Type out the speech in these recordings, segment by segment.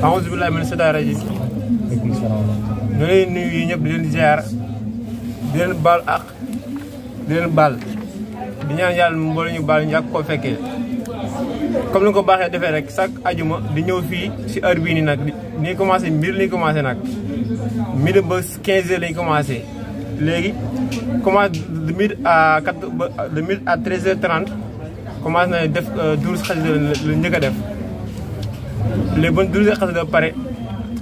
a'uuzu billaahi mina shaytaani rajiim. ñu ngi nuyu ñëpp di leen ziar di leen baal ak di leen baal di ñaan yàlla mbooloo ñu baal ñu ak koo fekkee comme ni nga ko baaxee defee rek chaque ajuma di ñëw fii si heure bii nii nag ni commencé mbir lañu commencé nag midi ba 15 heures lañu commencé léegi commencé de midi à 13h30 commencé na def 12 xasida la njëkk a def léegi ba 12 xasida pare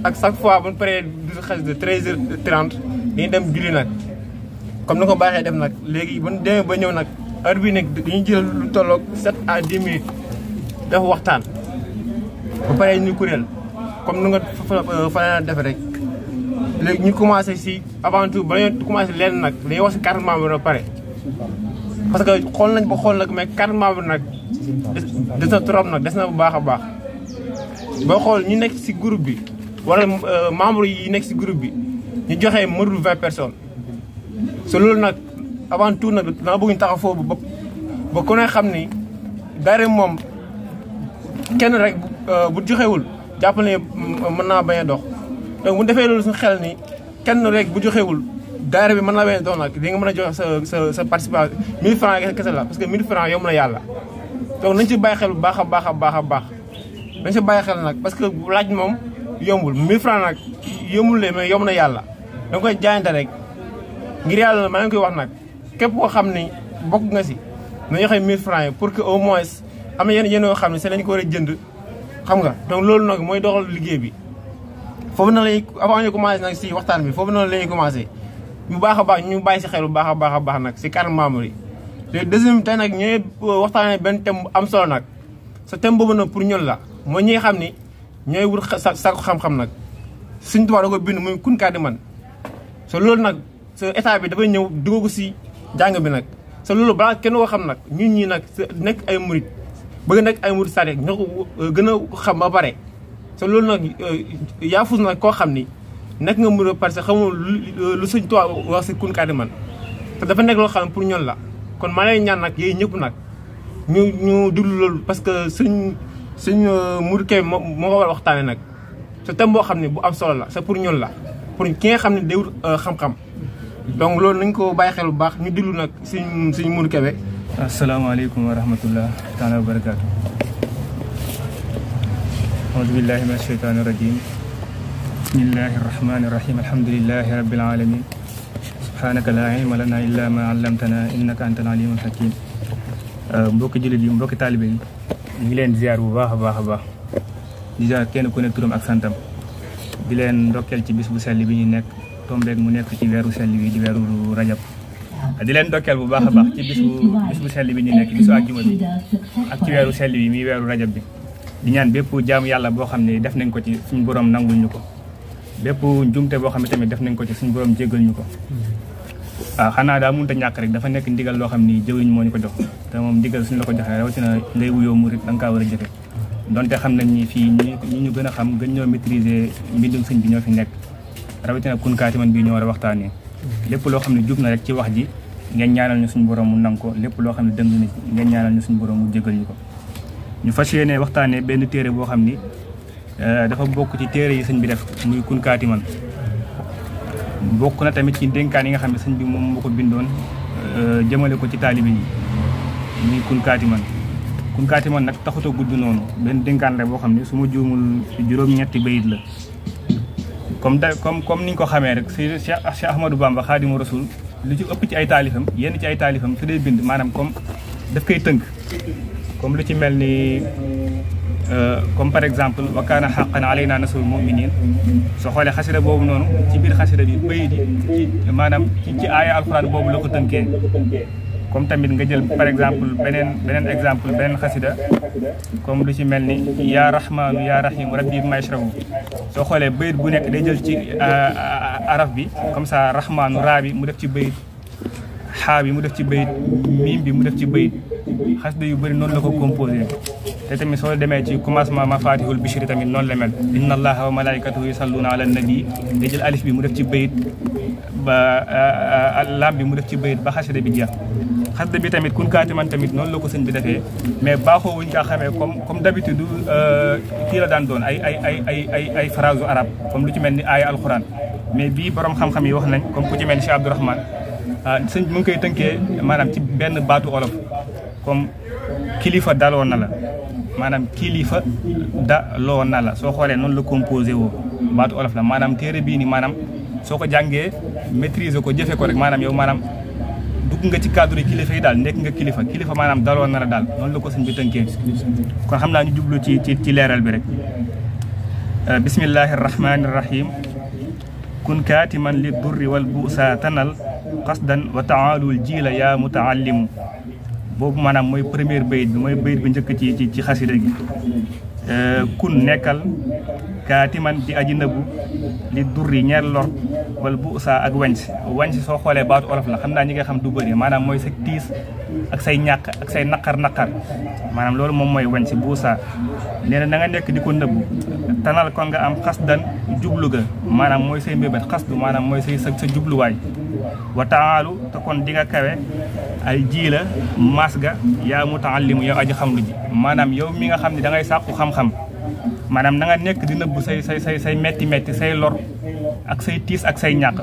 ak chaque fois bu ñu paree 12 xasida 13h30 dañuy dem julli nag comme ni ko baaxee def nag léegi bu ñu demee ba ñëw nag heure bii nag dañuy jël lu tolloog 7 à 10 minutes def waxtaan ba pare ñu kuréel comme ni nga fa la def rek léegi ñu commencé si avant tout ba ñu commencé leen nag dañuy wax si carte membre ba pare parce que xool nañ ba xool nag mais carte membre nag des na trop nag des na bu baax a baax boo xool ñu nekk si groupe bi wala membre yi nekk si groupe bi ñu joxe mënul 20 personnes so loolu nag avant tout nag dama bëgg ñu taxaw foofu ba ku ne xam ni daara moom kenn rek bu joxewul jàpp ne mën naa bañ a dox donc bu defee loolu suñu xel ni kenn rek bu joxewul daara bi mën naa bañ a dox nag di nga mën a joxe sa participation 1000 francs kese la parce que 1000 francs yomb na yàlla donc nañ ci bàyyi xel bu baax a baax a baax a baax nañ ci bàyyi xel nag parce que laaj moom yombul 1000 francs nag yombul lee mais yomb na yàlla da nga koy jaayante rek ngir yàlla maa ngi koy wax nag képp koo xam ni bokk nga si na joxe 1000 francs yi pour que au moins am na yenn yoo xam ne c'est lañu ko war a jënd xam nga donc loolu nag mooy doxal liggéey bi foofu na lañuy avant ñu commencé nag si waxtaan bi foofu noonu la ñuy commencé bu baax a baax ñu bàyyi si xel bu baax a baax nag si carte membre yi léegi deuxième tey nag ñooy waxtaanee benn thème bu am solo nag sa thème boobu nag pour ñun la mooy ñi nga xam ni ñooy wut sa ko xam-xam nag Sëñ Tuubaa da ko bind muy kun kaadi man so loolu nag sa état bi dafay ñëw dugg ko si jàng bi nag sa loolu balaa kenn koo xam nag ñun ñii nag nekk ay murit bëgg nekk ay murit sadiq ñoo ko gën a xam ba pare so loolu nag yaafus nag koo xam ni nekk nga murit parce que xamul lu Sëñ Tuubaa wax si kun kaadi man te dafa nekk loo xam ne pour ñoon la kon maa lay ñaan nag yooyu ñëpp nag ñu déglu loolu parce que suñ murit kay moo ko war a waxtaane nag sa thème boo xam ne bu am solo la c'est pour ñoon la pour ki nga xam ne day wut xam-xam donc loolu nañ ko bàyyi xel bu baax ñu déglu nag suñ Modou Kébé. asalaamaaleykum wa rahmatullah taala wa barakaatu. auzu billahi min asheytaani rajim. bismillahi rahmani rahim. alhamdulilahi rabbil alamin. subhanaka laa ilma lana illa ma allamtana innaka antal alimul hakim. mbokki jullit yi mbokki taalibe yi ñu ngi leen ziar bu baax a baax a baax di ziar kenn ku ne turam ak santam di leen ndokkeel ci bis bu sell bi ñu nekk tombeeg mu nekk ci weeru sell bi di weeru rajab di leen ndokkeel bu baax a baax ci bis bu sell bi ñu nekk bisu àjjuma bi ak ci weeru sell bi muy weeru rajab bi di ñaan bépp jaamu yàlla boo xam ne def nañ ko ci suñu borom nangul ñu ko bépp njumte boo xam ne tamit def nañ ko ci suñu borom jéggal ñu ko waaw xanaa daa mënut a ñàkk rek dafa nekk ndigal loo xam ni jëwriñ moo ñu ko jox te moom ndigal suñu la ko joxee rawatina ngay wuyoo murit da nga kaa war a jëfe donte xam nañ ni fii ñi ñu gën a xam gën ñoo maîtriser mbindum sëñ bi ñoo fi nekk rawatina kun kaati man bii ñoo war a waxtaanee lépp loo xam ne jub na rek ci wax ji ngeen ñaanal ñu suñu borom mu nang ko lépp loo xam ne dëng na ngeen ñaanal ñu suñu borom mu jégal ñu ko ñu fas yéene waxtaanee benn téere boo xam ni dafa bokk ci téere yi sëñ bi def muy kun kaati man bokk na tamit ci dénkaan yi nga xam ne sëñ bi moom moo ko bindoon jëmale ko ci taalibe yi muy kun kaati man nag taxut a gudd noonu benn dénkaan la boo xam ne su ma juumul juróom-ñetti bayit la comme niñ ko xamee rek si Cheikh Ahmadou Bamba Xaadimu Rasul lu ci ëpp ci ay taalifam yenn ci ay taalifam su dee bind maanaam comme daf koy tënk comme lu ci mel ni comme par exemple wa kaana haqqan alaynaa nasrul mu'miniin soo xoolee xasida boobu noonu ci biir xasida bi bayit yi maanaam ci aaya alxuraan boobu la ko tënkee comme tamit nga jël par exemple beneen exemple beneen xasida comme lu ci mel ni yaa rahmaanu yaa rahiim rabbi ma yashrahu soo xoolee bayit bu nekk day jël ci araf bi comme ça rahmaanu raa bi mu def ci bayit xaa bi mu def ci bayit miim bi mu def ci bayit xasida yu bëri noonu la ko composé te tamit soo demee ci commencement mafatihul bichri tamit noonu la mel inna allaha wa malaikatahu yusalluna ala nabi day jël alif bi mu def ci bayit laam bi mu def ci bayit ba xasida bi jeex xasida bi tamit kun kaati man tamit noonu la ko sëñ bi defee mais baaxoo wuñ kaa xamee comme d'habitude kii la daan doon ay phrase arab comme lu ci mel ni aaya alxuraan mais bii borom xam-xam yi wax nañ comme ku ci mel ni Cheikh Abdourahmane sëñ bi mu ngi koy tënkee maanaam ci benn baatu olof comme kilifa daloo na la maanaam kilifa daloo na la soo xoolee noonu la composé woo baatu olof la maanaam téere bii ni maanaam soo ko jàngee maîtriser ko jëfe ko rek maanaam yow maanaam dugg nga ci cadre yi kilifa yi daal nekk nga kilifa maanaam daloo na la daal noonu la ko sëñ bi tënkee kon xam naa ñu jublu ci leeral bi rek bismillahi rahmani rahim kun kaatiman li durri wal bu'sa tanal qasdan wa taalul jiila yaa mutaallimu boobu maanaam mooy première bayit bi mooy bayit bi njëkk ci xasida gi kun nekkal kaatiman di aji nëbbu li durri ñeer lor wala bu saa ak wañsi soo xoolee baatu olof la xam naa ñi nga xam du bëri maanaam mooy sa tiis ak say ñàkk ak say naqar maanaam loolu moom mooy wañsi bu saa nee na nga nekk di ko nëbbu tanal kon nga am xasdan jublu ga maanaam mooy say mbébét xasdu maanaam mooy sa jubluwaay wa taalu te kon di nga kawe ay jiila mas ga yaa mutaallimu yow aji xam lu ji maanaam yow mi nga xam ne da ngay sàkku xam-xam maanaam na nga nekk di nëbbu say metti say lor ak say tiis ak say ñàkk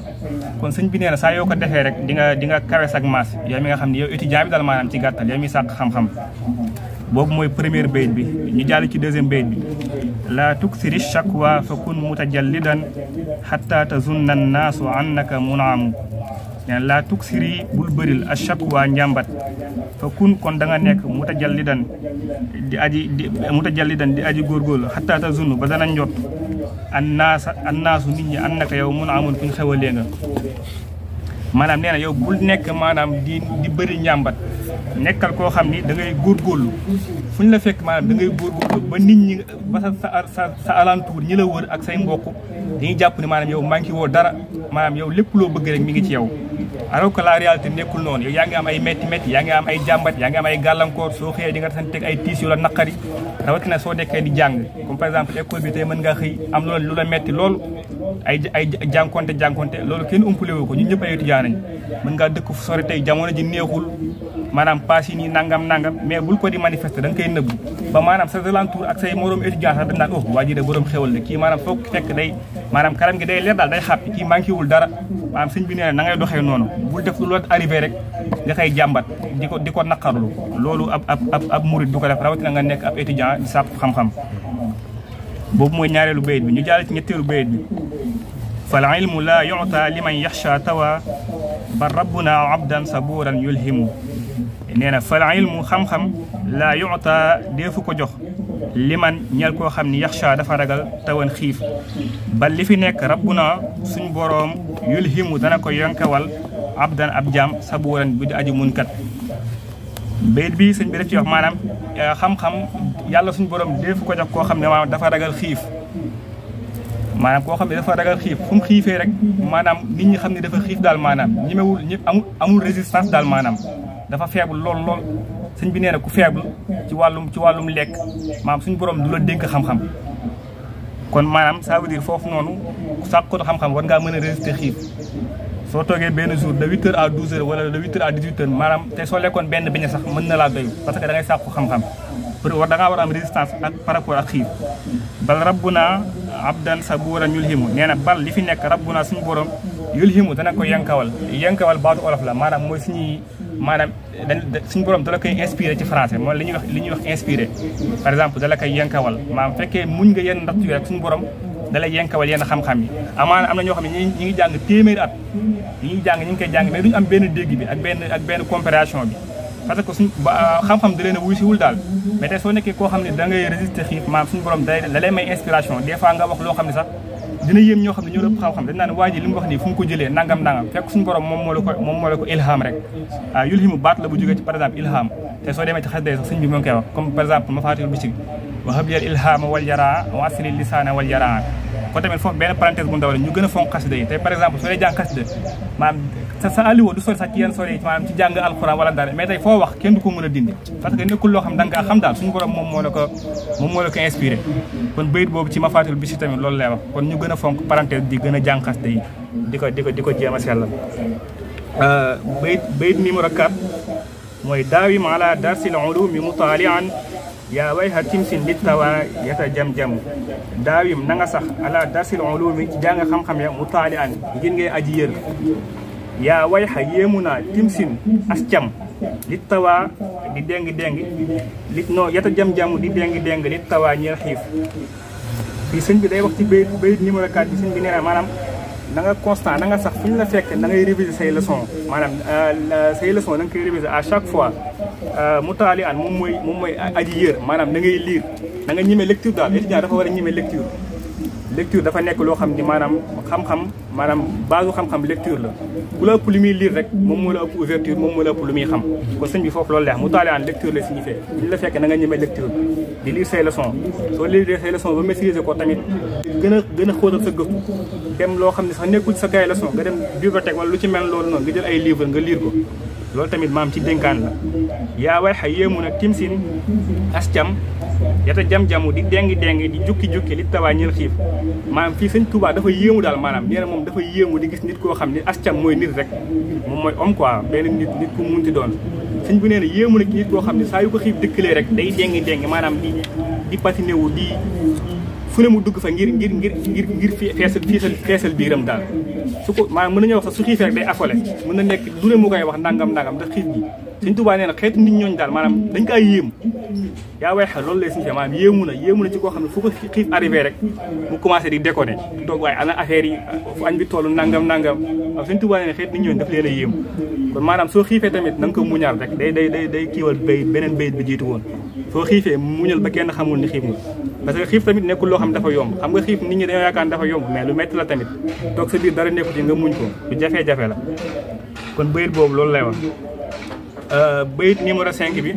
kon sëñ bi nee na saa yoo ko defee rek di nga kawe sak maas yow mi nga xam ne yow étudiant bi daal maanaam ci gàttal yow mi sàkk xam-xam boobu mooy première bayit bi ñu jàll ci deuxième bayit bi la tuksiri shakwa fa kun mutajallidan hatta tazunna annaasu annaka munaamu nee la tuksiri bul bëril a shakwa njàmbat fa kun kon da nga nekk mutajallidan di aji góorgóorlu hatta tazunnu ba dana njot annaasu nit ñi annaka yow munaamun kuñ xewalee nga maanaam nee na yow bul nekk maanaam di bëri njàmbat nekkal koo xam ni da ngay góorgóorlu fu ñu la fekk maanaam da ngay góorgóorlu ba nit ñi ba sa alentour ñi la wër ak say mbokk dañuy jàpp ne maanaam yow manqué woo dara maanaam yow lépp loo bëgg rek mi ngi ci yow alors que la réalité nekkul noonu yow yaa ngi am ay métti yaa ngi am ay jàmbat yaa ngi am ay gàllankoor soo xëyee di nga san teg ay tiis yu la naqari rawatina soo nekkee di jàng comme par exemple école bi tey mën ngaa xëy am lu la metti loolu ay jànkonte loolu kenn umpale wu ko ñun ñëpp ay étudiant nañ mën ngaa dëkk fu sori tey jamono ji neexul maanaam paas yi nii nangam mais bul ko di manifester da nga koy nëbbu ba maanaam sa alentour ak say morom étudiant sax dañ naan waa ji de borom xewal de kii maanaam foog fekk day maanaam karam gi day leer daal day xàppi kii manqué wul dara maanaam sëñ bi nee na ngay doxee noonu bul def lu la arrivé rek nga koy jàmbat di ko naqarlu loolu ab murid du ko def rawatina nga nekk ab étudiant di sàkku xam-xam boobu mooy ñaareelu bayit bi ñu jàll ci ñetteelu bayit bi fal ilmu la yu'ta liman yaxsha tawa bal rabbuna abdan saburan yulhimu nee na fal ilmu xam-xam la yu'ta deefu ko jox liman ñel koo xam ni yaxsha dafa ragal tawan xiif bal li fi nekk rabbuna suñ boroom yulhimu dana ko yonkawal abdan ab jaam saburan bu di aji munkat bayit bi sëñ bi def ci wax maanaam xam-xam yàlla suñu borom deefu ko jox koo xam ne maanaam dafa ragal xiif maanaam koo xam ne dafa ragal xiif fu mu xiifee rek maanaam nit ñi xam ne dafa xiif daal maanaam ñemewul ñëpp amul résistance daal maanaam dafa faible lool sëñ bi nee na ku faible ci wàllum lekk maanaam suñu borom du la dénk xam-xam kon maanaam ça veut dire foofu noonu sàkkatu xam-xam war ngaa mën a résister xiif soo toogee benn jour de 8h à 12h wala de 8h à 18h maanaam te soo lekkoon benn beñe sax mën na laa doy parce que da ngay sàkku xam-xam da ngaa war a am résistance ak par rapport ak xiif bal rabbuna abdan saburan yulhimu nee na bal li fi nekk rabbuna suñu borom yulhimu dana ko yankawal baatu olof la maanaam mooy maanaam suñu borom dala koy inspiré ci français mooy li ñuy wax inspiré par exemple dala koy yankawal maanaam fekkee muñ nga yenn ndax rek suñu borom dalay yenkawal yenn xam-xam yi amaana am na ñoo xam ne ñi ngi jàng téeméeri at ñi ngi koy jàng mais duñu am benn dégg bi ak benn compréhension bi parce que suñ xam-xam da leen a wuy siwul daal mais tey soo nekkee koo xam ne da ngay résister xiif maanaam suñu borom da lay may inspiration des fois nga wax loo xam ne sax dina yéem ñoo xam ne ñoo ëpp xam-xam dañ naan waa ji li mu wax nii fu mu ko jëlee nangam fekk suñu borom moom moo la ko ilham rek yulhimu baat la bu jógee ci par exemple ilham te soo demee ci xasida sax sëñ bi moo ngi koy wax comme par exemple Mafatihul Bichri wa habliyal ilhama wal yaraa wa asli lisaana wal yaraa kon tamit foofu benn parenthèse bu ndaw la ñu gën a fonk xasida yi tey par exemple soo dee jàng xasida maanaam sa alliwo du sori sax ci yenn sori yi maanaam ci jàng alxuraan wala dara mais tey foo wax kenn du ko mën a dindi parce que nekkul loo xam da nga kaa xam daal suñu borom moom moo la ko inspiré kon bayit boobu ci Mafaatihul Bichri tamit loolu lay wax kon ñu gën a fonk parenthèse di gën a jàng xasida yi di ko jéem a sellal bayit numéro 4 mooy daawim ala darsil ulumi mutaalian yaa wayha timsin lit tawa yata jam-jam daawim na nga sax ala darsil ulumi ci jàng xam-xam ya mutaalian ngir ngay aji yër yaa wayha yéemu naa timsin as cam lit tawa di déng-déng yata jam-jam di déng-déng lit tawa ñeel xiif fii sëñ bi day wax ci bayit numéro 4 bi sëñ bi nee na maanaam na nga constant na nga sax fu ñu la fekk na ngay réviser say leçons maanaam say leçons da nga koy réviser à chaque fois mutaali an moom mooy aji yër maanaam da ngay lire da nga ñime lecture daal étudiant dafa war a ñime lecture dafa nekk loo xam ni maanaam xam-xam maanaam base xam-xam lecture la ku la ëpp lu muy lire rek moom moo la ëpp ouverture moom moo la ëpp lu muy xam kon sëñ bi foofu loolu leex mutaali an lecture la signifié fu ñu la fekk na nga ñime lecture di lire say leçons soo lire say leçons ba maîtriser ko tamit gën a xóotal sa gëstu dem loo xam ne sax nekkul sa kay leçon nga dem bibliothèque wala lu ci mel loolu noonu nga jël ay livre nga lire ko loolu tamit maam ci dénkaan la yaa way xay yéemu na timsin as cam yata jam-jamu di déngi-déngi di jukki-jukki li tawaa ñël xiif maanaam fii sëñ Tuubaa dafa yéemu daal maanaam nee na moom dafa yéemu di gis nit koo xam ne as cam mooy nit rek moom mooy homme quoi benn nit ku munti doon sëñ bu nee na yéemu na nit koo xam ne saa yu ko xiif dëkkalee rek day déngi-déngi maanaam di patiné wu di fu ne mu dugg fa ngir feesal biiram daal su ko maanaam mën nañoo wax sax su xiifee rek day affolé mën na nekk du ne mu koy wax ndangam ndax xiif gi Sëñ Tuubaa nee na xeetu nit ñooñu daal maanaam dañ kaa yéemu yaa way xel loolu lay signifié maanaam yéemu na ci koo xam ne fu ko xiif arrivé rek mu commencé di déconné toog waaye ana affaire yi fu añ bi toll nangam waaw Sëñ Tuubaa nee na xeetu nit ñooñu daf leen a yéemu kon maanaam soo xiifee tamit na nga ko muñal rek day kiiwal beneen bayit bi jiitu woon soo xiifee muñal ba kenn xamul ni xiif nga parce que xiif tamit nekkul loo xam dafa yomb xam nga xiif nit ñi dañoo yaakaar dafa yomb mais lu metti la tamit toog sa biir dara nekku ci nga muñ ko lu jafe-jafe la kon bayit boobu loolu lay wax bayit numéro 5 bi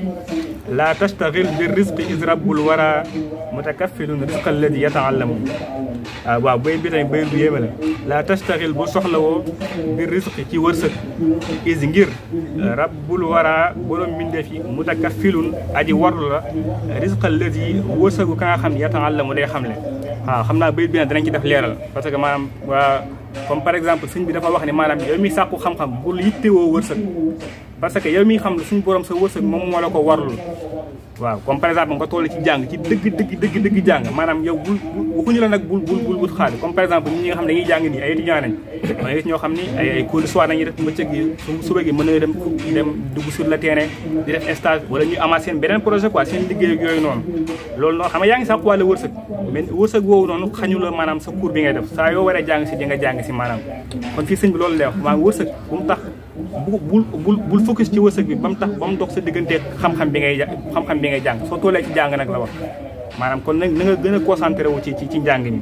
la tastaghil bi rizqi is rabbul wara mutakaffilun rizqa alladi yata'allamu waaw bayit bi tamit bayit bu yéeme la tastaghil bu soxlawoo bi rizqi ci wërsëg is ngir rabbul wara borom mbindeef yi mutakaffilun aji warlu la rizqa alladi wërsëgu ka nga xam ne yata'allamu day xamle waaw xam naa bayit bi nag danañ ci def leeral parce que maanaam waa comme par exemple sëñ bi dafa wax ne maanaam yow mi sàkku xam-xam bul yittewoo wërsëg parce que yow miy xam ne suñu borom sa wërsëg moom moo la ko warlu waaw comme par exemple nga toll ci jàng ci dëgg jàng maanaam yow waxuñu la nag bul wut xaalis comme par exemple ñi nga xam ne dañuy jàng nii ay étudiants nañ ma gis ñoo xam ni ay cours de soir nañuy def bëccëg gi suba gi mën na dem dugg sur le terrain di def stage wala ñu amaat seen beneen projet quoi seen liggéey ak yooyu noonu loolu noonu xam nga yaa ngi sàkku wàlla wërsëg mais wërsëg woowu noonu xañu la maanaam sa cours bi ngay def saa yoo waree jàng si di nga jàng si maanaam kon fii sëñ bi loolu lay wax maanaam wërsëg bu mu tax bul focus ci wërsëg bi ba mu dox sa diggante xam-xam bi ngay jàng soo toolee ci jàng nag la wax maanaam kon nag na nga gën a concentré wu ci njàng mi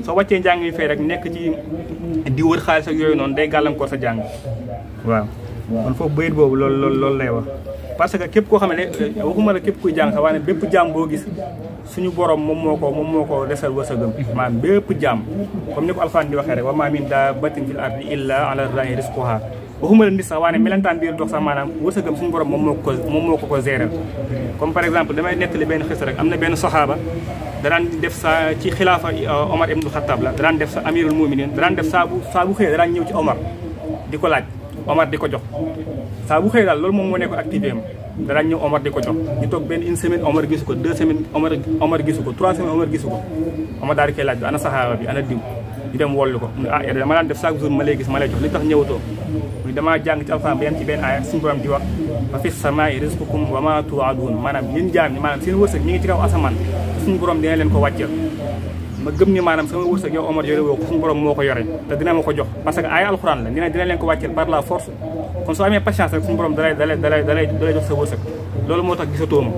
soo wàccee njàng mi fee rek nekk ci di wër xaalis ak yooyu noonu day gàllankoor sa jàng waaw kon foofu bayit boobu loolu lay wax parce que képp koo xam ne waxuma la képp kuy jàng sax waaye bépp jaam boo gis suñu borom moom moo ko desal wërsëgam maanaam bépp jaam comme ni ko Alxuraan di waxee rek wa maa min daabbatin fil ardi illa ala llaahi rizquhaa waxuma la nit sax waaye melentaan biir dox sax maanaam wërsëgam suñu borom moom moo ko gérer comme par exemple damay nettali benn xis rek am na benn saxaaba danaan def sa ci xilaafa Omar ibn Khattab la danaan def sa amirul muminin danaan def saa bu xëyee danaan ñëw ci Omar di ko laaj Omar di ko jox saa bu xëyee daal loolu moom moo nekk activé am danaan ñëw Omar di ko jox ñu toog benn une semaine Omar gisu ko 2 semaines Omar gisu ko 3 semaines Omar gisu ko Omar daal di koy laaj bi ana saxaaba bi ana diw ñu dem wollu ko mu ne ah dama daan def chaque jour ma lay gis ma lay jox li tax ñëwatoo mu damaa jàng ci alxuraan ba yem ci benn aaya suñu borom di wax wa fi samaa'i rizqukum wa ma tu'adun maanaam yéen jaam ñi maanaam seen wërsëg ñi ngi ci kaw asamaan suñu borom dina leen ko wàcceel ma gëm ni maanaam sama wërsëg yow Omar yore woo ko suñu borom moo ko yore te dina ma ko jox parce que aaya alxuraan la dina leen ko wàcceel par la force kon soo amee patience rek suñu borom dalay jox sa wërsëg loolu moo tax gisatoo ma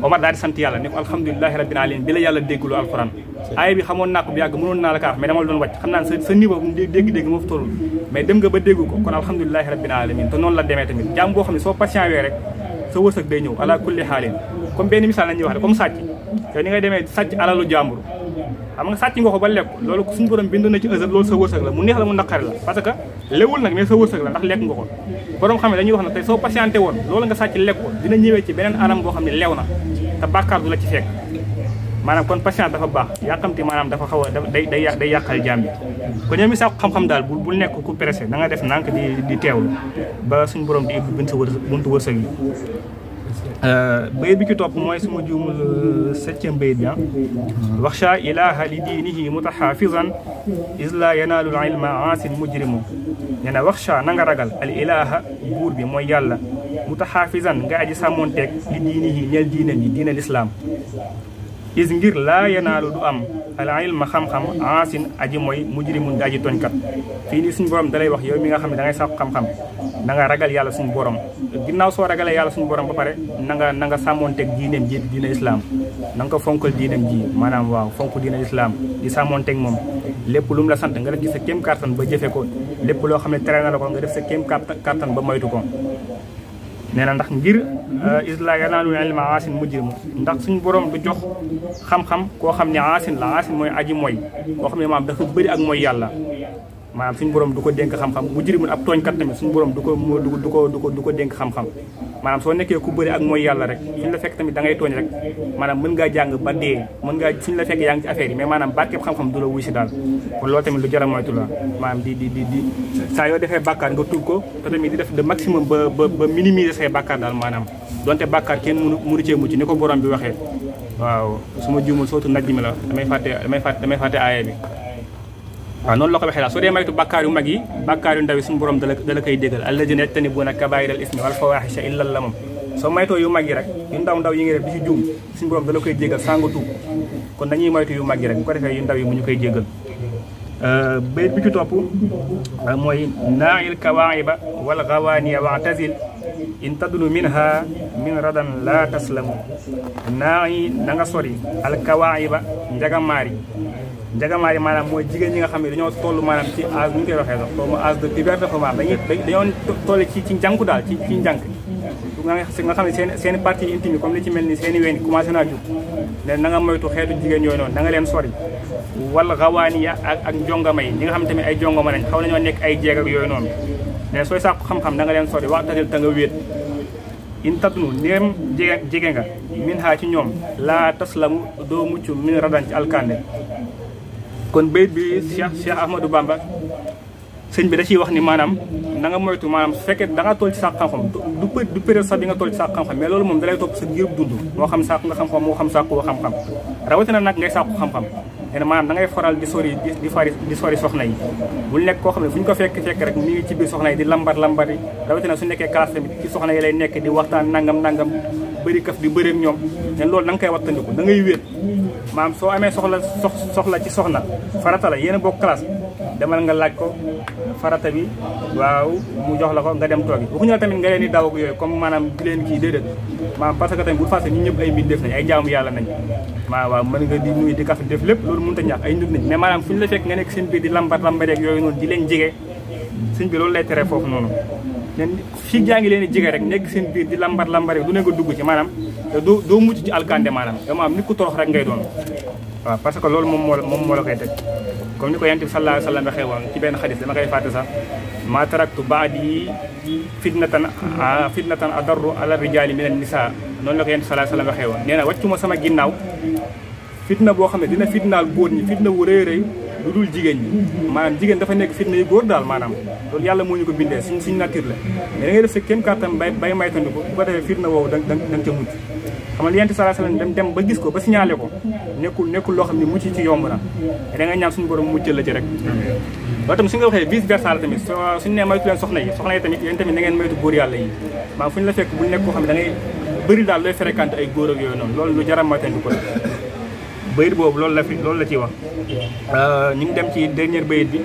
Omar daal di sant yàlla ne ko alhamdulilahi rabbil alamin bi la yàlla dégglu alxuraan aaya bi xamoon naa ko bu yàgg mënoon naa la kaa mais dama la doon wàcc xam naa ne sa niveau dégg-dégg moo fi toll mais dem nga ba dégg ko kon alhamdulilahi rabbil alamin te noonu la demee tamit jaam boo xam ne soo patient wee rek sa wërsëg day ñëw ala kulli xaalin comme benn misaal la ñuy wax rek comme sàcc te ni ngay demee sàcc alalu jàmbur xam nga sàcc nga ko ba lekk loolu suñu borom bind na ci ësël loolu sa wërsëg la mu neex la mu naqari la parce que léwul nag mais sa wërsëg la ndax lekk nga ko borom xam ne dañuy wax na tey soo patienté woon loolu nga sàcc lekk ko dina ñëwee ci beneen anam boo xam ne lew na te bàkkaar du la ci fekk maanaam kon patience dafa baax yàqamti maanaam dafa xaw a day yàqal jaam bi kon ñoom mi sax xam-xam daal bul nekk ku pressé da nga def nànk di teewlu ba suñu borom di buntu wërsëg yi bayit bi ci topp mooy suma juumul 7e bayit bi waxsha ilaha li diinihi mutaxaafizan is la yanaalul ilma aasin mujrimu nee na waxsha na nga ragal al ilaha buur bi mooy yàlla mutaxaafizan nga aji sàmmoonteeg li diinihi ñeel diinam yi diinal islaam is ngir laa yanaalu du am al ilma xam-xam aasin aji mooy mujrimun nga aji tooñkat fii nii suñu borom dalay wax yow mi nga xam ne da ngay sàkku xam-xam na nga ragal yàlla suñu borom ginnaaw soo ragalee yàlla suñu borom ba pare na nga sàmmoonteeg diineem ji diina islam na nga ko fonkal diineem ji maanaam waaw fonk diina islam di sàmmoonteeg moom lépp lu mu la sant nga def ci sa kéem kattan ba jëfe ko lépp loo xam ne tere na la ko nga def sa kéem kattan ba moytu ko nee na ndax ngir isla yanaalu ilma aasin mujrimu ndax suñu borom du jox xam-xam koo xam ne aasin la aasin mooy aji mooy koo xam ne maanaam dafa bëri ak mooy yàlla maanaam suñu borom du ko dénk xam-xam mujrimun ab tooñkat tamit suñu borom du ko dénk xam-xam maanaam soo nekkee ku bëri ak mooy yàlla rek suñu la fekk tamit da ngay tooñ rek maanaam mën ngaa jàng ba dee mën ngaa suñu la fekk yaa ngi ci affaire yi mais maanaam barkeeb xam-xam du la wuy si daal kon loolu tamit lu jar a moytu la maanaam di saa yoo defee bàkkaar nga tuub ko te tamit di def de maximum ba minimiser say bàkkaar daal maanaam donte bàkkaar kenn mënu cee mucc ni ko borom bi waxee waaw su ma juumul sootu najj mi la damay fàtte aaya bi waaw noonu la ko waxee daal soo dee maytu bàkkaar yu mag yi bàkkaar yu ndaw yi suñu borom dala koy déggal alladina yajtanibuuna kabaa'iral ismi wal fawaahisha illa lamam soo maytoo yu mag yi rek yu ndaw yi ngi def di ci juum suñu borom dala koy jéggal sànga tuub kon dañuy maytu yu mag yi rek bu ko defee yu ndaw yi mu ñu koy jéggal bayit bi ci topp mooy naa'il kawaa'iba wal gawaaniya wa'tazil in tadnu minha min radan la taslamu naa'i na nga sori al kawaa'iba njagamaari njagamaari maanaam mooy jigéen ñi nga xam ne dañoo toll maanaam ci âge bu ñu koy waxee sax xawma âge de puberté fa maanaam dañoo toll ci njànku daal ci njànk nga xam ne seen partie intime comme li ci mel ni seen i ween commencé naa jug ne na nga moytu xeetu jigéen yooyu noonu na nga leen sori wala xawaaniya ak njongama yi ñi nga xam ne tamit ay jongama lañ xaw nañoo nekk ay jeeg ak yooyu noonu ne sooy sàkku xam-xam na nga leen sori waxtanil ta nga wéet in tadnu ndéem jege nga min ha ci ñoom laa taslamu doo mucc min radan ci alkande kon bayit bi Cheikh Ahmadou Bamba sëñ bi da ciy wax ni maanaam na nga moytu maanaam su fekkee da nga toll ci sàkku xam-xam du période sax bi nga toll ci sàkku xam-xam mais loolu moom dalay topp sa ngir dund moo xam sàkku nga xam-xam moo xam sàkku xam-xam rawatina nag ngay sàkku xam-xam nee maanaam da ngay faral di sori soxna yi bul nekk koo xam ne fu ñu ko fekk rek mi ngi ci biir soxna yi di lambar yi rawatina su nekkee classe tamit ci soxna yi lay nekk di waxtaan nangam bëri kaf di bëri ak ñoom ne loolu da nga koy wattandiku da ngay wéet maanaam soo amee soxla ci soxna farata la yéen a bokk classe demal nga laaj ko farata bi waaw mu jox la ko nga dem toogi waxuñu la tamit nga leen di daw ak yooyu comme maanaam di leen kii déedéet maanaam parce que tamit bu fàtte ñun ñëpp ay mbir def nañ ay jaamu yàlla nañ waaw mën nga di nuyu di kaf def lépp loolu mënut a ñàkk ay nit nañ mais maanaam fu ñu la fekk nga nekk seen biir di lambareeg yooyu noonu di leen jege sëñ bi loolu lay tere foofu noonu nen fii jaa ngi leen di jege rek nekk seen biir di lambar du ne nga dugg ci maanaam doo mucc ci alkande maanaam da maanaam nit ku torox rek ngay doon waaw parce que loolu moom moo la koy teg comme ni ko yonent bi sallallahu alayhi wa sallam waxee woon ci benn xadis dama koy fàtte sax maa taraktu baadi fitnatan adarru ala rijali min an nisa noonu la ko yonent sallallahu alayhi wa sallam waxee woon nee na wàccuma sama ginnaaw fitna boo xam ne dina fitnaal góor ñi fitna wu rëy lu dul jigéen ñi maanaam jigéen dafa nekk fitna yu góor daal maanaam loolu yàlla moo ñu ko bindee suñ nature la mais da ngay def sa kéem kàttan bay maytandiku bu ko defee fitna woowu da nga ca mucc xam nga li yonent sallallahu alayhi wa sallam dem ba gis ko ba signalé ko nekkul loo xam ne mucc ci yomb na da nga ñaan suñu borom muccal la ci rek loolu tamit su nga waxee vice versa la tamit suñu nee maytu leen soxna yi tamit yéen tamit da ngeen maytu góor yàlla yi maanaam fu ñu la fekk bu nekk koo xam ne da ngay bëri daal looy fréquenté ay góor ak yooyu noonu loolu lu jar a maytandiku la bayit boobu loolu la ciy wax ñu ngi dem ci dernier bayit bi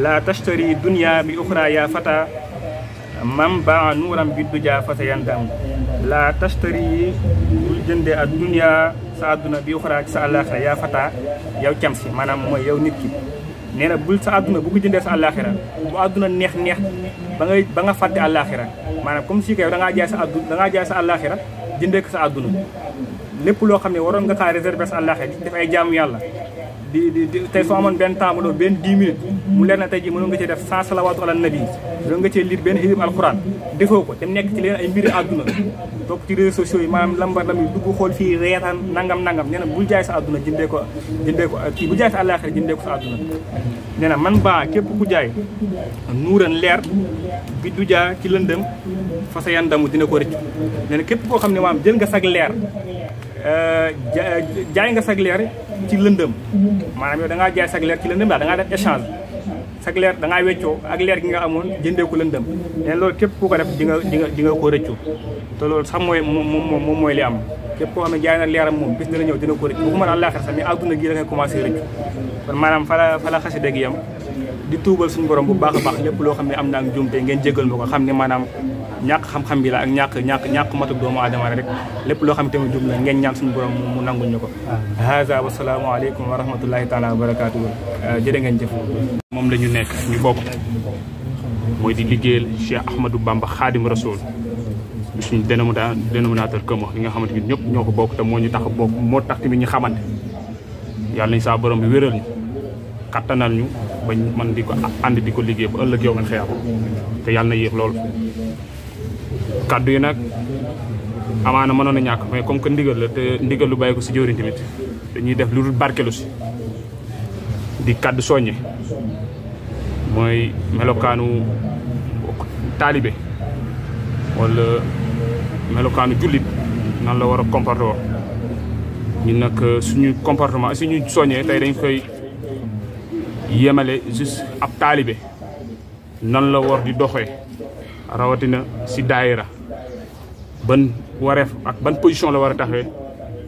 la tashtari dunya bi uxra ya fata mam baa nuuram bi duja fasa yandam la tashtari bul jëndee ak dunya sa àdduna bi uxra ci sa àllaaxira ya fata yow cam si maanaam mooy yow nit ki nee na bul sa àdduna bu ko jëndee sa àllaaxira bu àdduna neex ba nga fàtte àllaaxira maanaam comme si que yow da ngaa jaay sa àllaaxira jëndee ko sa àdduna lépp loo xam ne waroon nga kaa réserver sa àllaaxe di def ay jaamu yàlla di tey soo amoon benn temps bu benn 10 minutes mu leer na tey ji mënoon nga cee def 100 salawaatu ala nabi doon nga cee lire benn xisib alquran defoo ko te nekk ci leen ay mbiri àdduna topp ci réseaux sociaux yi maanaam lambar lam yi dugg xool fii reetaan nangam nee na bul jaay sa àdduna jëndee ko kii bu jaay sa àllaaxira jëndee ko sa àdduna nee na man baa képp ku jaay nuuran leer bi du jaa ci lëndëm fa sa yandamu dina ko rëcc nee na képp koo xam ne maanaam jël nga sag leer jaay nga sag leer ci lëndëm maanaam yow da ngaa jaay sag leer ci lëndëm daal da ngaa def échange sag leer da ngaa weccoo ak leer gi nga amoon jëndee ko lëndëm mais loolu képp ku ko def di nga ko rëccu te loolu sax moom mooy li am képp koo xam ne jaay na leeram moom bis dina ñëw dina ko rëccu bu ko mën a àllaaxira sax mais àdduna gi da ngay commencé rëccu kon maanaam fa la xasida gi yam di tuubal suñu borom bu baax a baax lépp loo xam ne am naa ak jumte ngeen jégal ma ko xam ne maanaam ñàkk xam-xam bi la ak ñàkk matuk doomu aadama rek lépp loo xam ne tamit jum la ngeen ñaan suñu borom mu nangul ñu ko haza wa salaamu aleykum wa rahmatullahi taala wa barakatuhu jërë ngeen jëf moom la ñu nekk ñu bokk mooy di liggéeyal Cheikh Ahmadou Bamba Khadim Rasoul suñu dénominateur commun li nga xamante ni ñëpp ñoo ko bokk te moo ñu tax bokk moo tax tamit ñu xamante yàlla nañ saa borom bi wéral ñu kattanal ñu bañ man di ko ànd di ko liggéey ba ëllëg yow man xëyam te yàlla na yéex loolu kaddu yi nag amaana mënoon a ñàkk mais comme que ndigal la te ndigal lu bàyyi ko si jëwriñ tamit dañuy def lu dul barkelu si di kaddu soññe mooy melokaanu taalibe wala melokaanu jullit nan la war a comporter woo ñun nag suñu comportement suñu soññee tey dañ koy yemale juste ab taalibe nan la war di doxee rawatina si daayira ban wareef ak ban position la war a taxawee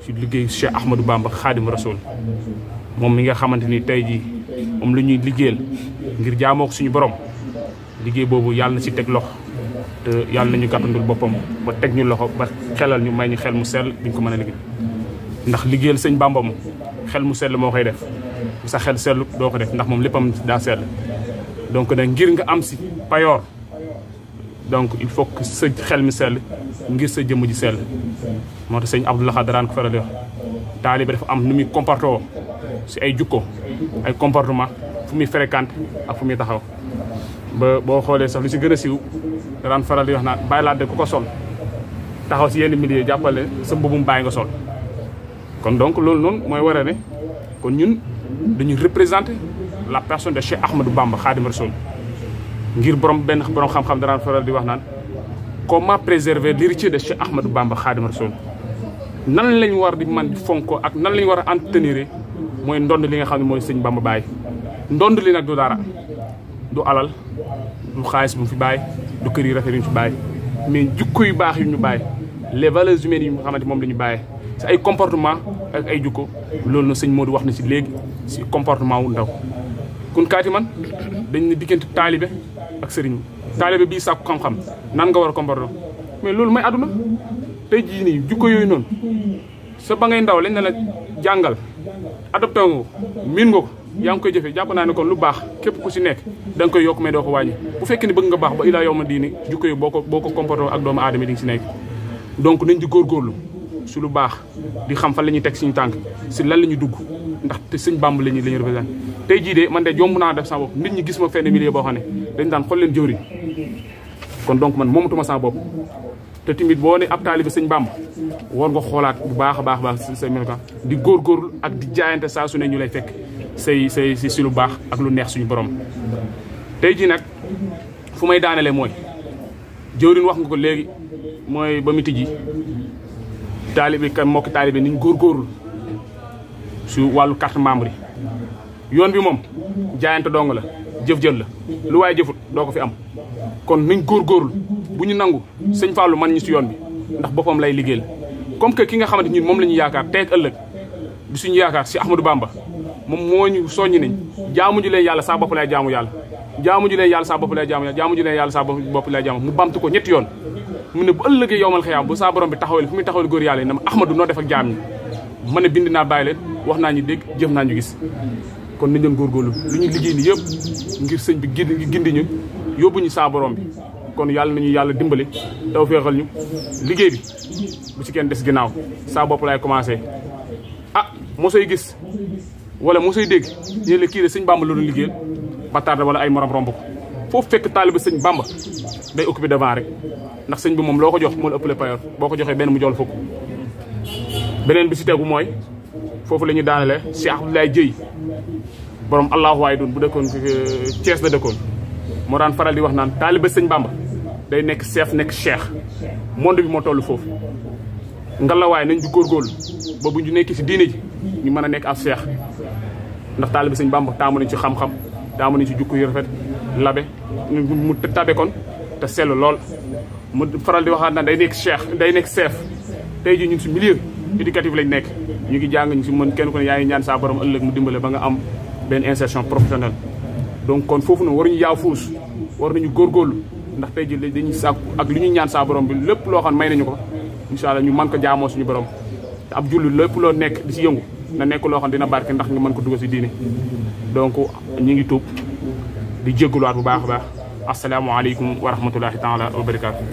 si liggéey Cheikh Ahmadou Bamba Khadim Rasoul moom mi nga xamante ni tey jii moom la ñuy liggéeyal ngir jaamoo ko suñu borom liggéey boobu yàlla na si teg loxo te yàlla nañu gàttandul boppam ba teg ñu loxo ba xelal ñu may ñu xel mu sell duñ ko mën a liggéey ndax liggéeyal sëñ Bamba moom xel mu sell moo koy def sa xel sellu doo ko def ndax moom léppam daa sell donc nag ngir nga am si payoor donc il faut que sa xel mi sell ngir sa jëmm ji sell moo tax sëñ Abdou Lahad daan ko faral di wax taalibe dafa am nu muy comporté woo si ay jukko ay comportement fu muy fréquente ak fu muy taxaw ba boo xoolee sax lu si gën a siiw daan faral di wax naan bàyyi laa de ku ko sol taxaw si yenn milieu jàppale sa mbubum bàyyi nga sol kon donc loolu noonu mooy war a ne kon ñun dañuy représenter la personne de Cheikh Ahmadou Bamba Khadim Rasoul ngir benn borom xam-xam daan faral di wax naan comment préserver l'héritier de Cheikh Ahmadou Bamba Khadim Rasoul nan lañ war di man di fonko ak nan lañ war a entretenir mooy ndond li nga xam ne mooy sëñ Bamba Baye ndond li nag du dara du alal du xaalis bu mu fi bàyyi du kër yi rafet yu ñu fi bàyyi mais jukko yu baax yu ñu bàyyi les valeurs humaines yi nga xamante moom la ñu bàyyi si ay comportement ak ay jukko loolu na sëñ Modou wax na si léegi si comportement wu ndaw kun kaati man dañ ne diggante taalibe ak sëriñ taalibe bii sàkku xam-xam nan nga war a comporter mais loolu may àdduna tey jii nii jukko yooyu noonu sa ba ngay ndaw lañ ne la jàngal adopté nga ko miin nga ko yaa ngi koy jëfee jàpp naa ne kon lu baax képp ku si nekk da nga koy yokk mais doo ko wàññi bu fekkee ne bëgg nga baax ba ilaa yow ma diini jukko yi boo ko comporté ak doomu aadama yi di nga si nekk donc nañ di góorgóorlu si lu baax di xam fan la ñuy teg suñu tànk si lan la ñuy dugg ndax te sëñ Bàmb la ñuy représenté tey jii de man de jomb naa def sama bopp nit ñi gis ma fenn milieu boo xam ne dañ daan xool leen jëwriñ kon donc man moomatuma sama bopp te tamit boo ne ab taalibe sëñ Bàmb war nga xoolaat bu baax a baax say melokaan di góorgóorlu ak di jaayante saa su ne ñu lay fekk say si lu baax ak lu neex suñu borom tey jii nag fu may daanelee mooy jëwriñ wax nga ko léegi mooy ba mu tijji taalibe kan mbokki taalibe niñ góorgóorlu su wàllu carte membre yi yoon bi moom jaayante dong la jëf-jël la lu waaye jëfut doo ko fi am kon nañ góorgóorlu bu ñu nangu sëñ Fallou man ñu si yoon bi ndax boppam lay liggéeyal comme que ki nga xamante ñun moom la ñu yaakaar tey ak ëllëg di suñu yaakaar si Ahmadou Bamba moom moo ñu soññi nañ jaamu ju leen yàlla saa bopp lay jaamu yàlla jaamu ju leen yàlla saa bopp lay jaamu yàlla jaamu ju leen yàlla saa bopp lay jaamu mu bamtu ko ñetti yoon mu ne bu ëllëgee yowmal xiyaam bu saa borom bi taxawal fu muy taxawal góor yàlla yi na ma Ahmadou noo def ak jaam ñi ma ne bind naa bàyyi leen wax naa ñu dégg jëf naa ñu gis kon nañ leen góorgóorlu lu ñu liggéey ni yëpp ngir sëñ bi gindi ñu yóbbu ñu saa borom bi kon yàlla nañu yàlla dimbali taw féexal ñu liggéey bi bu ci kenn des ginnaaw saa bopp laay commencé ah mosoy gis wala mosoy dégg ñu la kii de sëñ Bamba la doon liggéeyal ba tardé wala ay morom romb ko foofu fekk taaliba sëñ Bamba day occupé devant rek ndax sëñ bi moom loo ko jox moo la ëppale payoor boo ko joxee benn mu jox la fukk beneen bi si tegu mooy foofu la ñuy daanale Cheikh Abdoulaye Dieye borom allahu waay doon bu dëkkoon Thiès la dëkkoon moo daan faral di wax naan taaliba sëñ Bamba day nekk chef nekk cheikh monde bi moo toll foofu ngalawaay nañ di góorgóorlu ba bu ñu nekk si diine ji ñu mën a nekk ab cheikh ndax taaliba sëñ Bamba taamu nañ ci xam-xam taamu nañ ci jukku yu rafet labe mu tabe kon te sell lool mu faral di waxaat naan day nekk cheikh day nekk chef tey ji ñun si milieu éducatif lañ nekk ñu ngi jàng ñu si mën kenn ku ne yaa ngi ñaan saa borom ëllëg mu dimbale ba nga am benn insertion professionnelle donc kon foofu noonu waruñu yaaw fuus war nañu góorgóorlu ndax tey ji dañuy sàkku ak li ñuy ñaan saa borom bi lépp loo xam may nañu ko incha allah ñu mën ko jaamoo suñu borom te ab julli lépp loo nekk di si yëngu na nekk loo xam dina barke ndax nga mën ko dugal si diine donc ñu ngi tuub di jégaluwaat bu baax a baax asalaamaaleykum wa rahmatullahi taala wa barakaatu